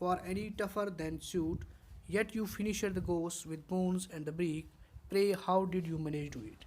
for any tougher than suit, yet you finished the ghost with bones and the brick. Pray how did you manage to it?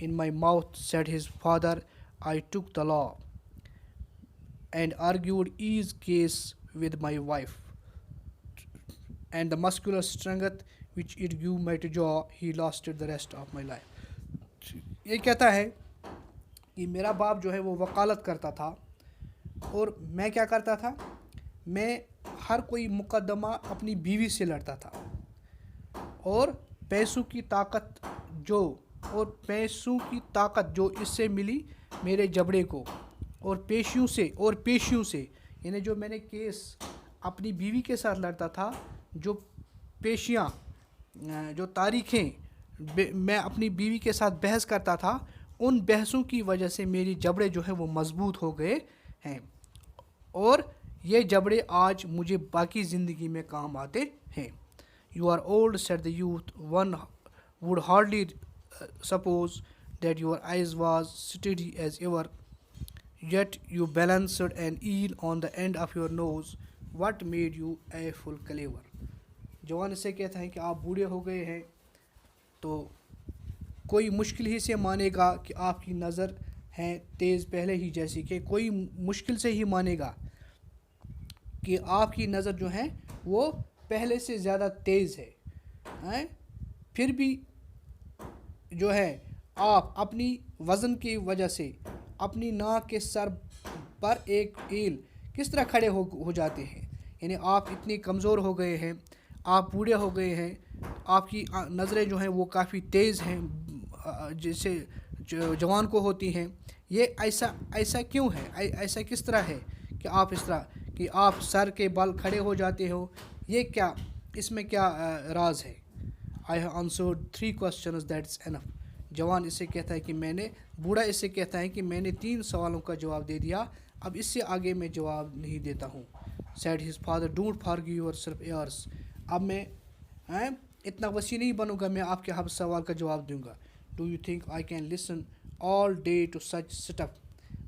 In my mouth, said his father, I took the law and argued each case with my wife, and the muscular strength which it gave my jaw, he lasted the rest of my life. یہ کہتا ہے کہ میرا باپ جو ہے وہ وکالت کرتا تھا اور میں کیا کرتا تھا؟ میں ہر کوئی مقدمہ اپنی بیوی سے لڑتا تھا اور پیسوں کی طاقت جو اس سے ملی میرے جبڑے کو اور پیشیوں سے یعنی جو میں نے کیس اپنی بیوی کے ساتھ لڑتا تھا، جو پیشیاں جو تاریخیں میں اپنی بیوی کے ساتھ بحث کرتا تھا، ان بحثوں کی وجہ سے میری جبڑے جو ہے وہ مضبوط ہو گئے ہیں اور یہ جبڑے آج مجھے باقی زندگی میں کام آتے ہیں۔ You are old, said the youth. One would hardly suppose that your eyes was steady as ever, yet you balanced an eel on the end of your nose. What made you a full clever? جوان اسے کہتا ہے کہ آپ بوڑھے ہو گئے ہیں تو کوئی مشکل ہی سے مانے گا کہ آپ کی نظر ہے تیز پہلے ہی جیسی، کہ کوئی مشکل سے ہی مانے گا کہ آپ کی نظر جو ہے وہ پہلے سے زیادہ تیز ہے، پھر بھی جو ہے آپ اپنی وزن کی وجہ سے اپنی ناک کے سر پر ایک ایل کس طرح کھڑے ہو جاتے ہیں؟ یعنی آپ اتنے کمزور ہو گئے ہیں، آپ بوڑھے ہو گئے ہیں، آپ کی نظریں جو ہیں وہ کافی تیز ہیں جیسے جوان کو ہوتی ہیں۔ یہ ایسا کیوں ہے؟ ایسا کس طرح ہے کہ آپ اس طرح کہ آپ سر کے بل کھڑے ہو جاتے ہو؟ یہ کیا اس میں کیا راز ہے؟ I have answered 3 questions, that's enough. جوان اس سے کہتا ہے کہ بوڑھا اس سے کہتا ہے کہ میں نے 3 سوالوں کا جواب دے دیا، اب اس سے آگے میں جواب نہیں دیتا ہوں۔ Said his father, don't forgive yourself ears. اب میں اتنا وسیع نہیں بنوں گا، میں آپ کے ہر سوال کا جواب دوں گا۔ Do you think I can listen all day to such stuff?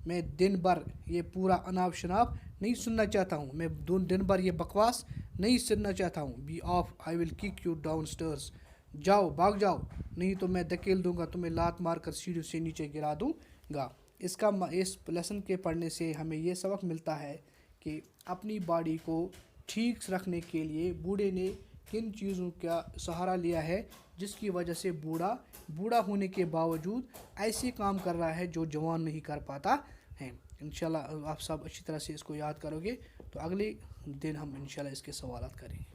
میں دن بھر یہ پورا اناپ شناپ نہیں سننا چاہتا ہوں، میں دن بھر یہ بکواس نہیں سننا چاہتا ہوں۔ Be off, I will kick you downstairs. جاؤ، بھاگ جاؤ، نہیں تو میں دھکیل دوں گا، تمہیں لات مار کر سیڑھیوں سے نیچے گرا دوں گا۔ اس لیسن کے پڑھنے سے ہمیں یہ سبق ملتا ہے کہ اپنی باڈی کو ٹھیک رکھنے کے لیے بوڑھے نے کن چیزوں کا سہارا لیا ہے، جس کی وجہ سے بوڑھا ہونے کے باوجود ایسے کام کر رہا ہے جو جوان نہیں کر پاتا ہے۔ انشاءاللہ آپ سب اچھی طرح سے اس کو یاد کرو گے تو اگلے دن ہم انشاءاللہ اس کے سوالات کریں گے۔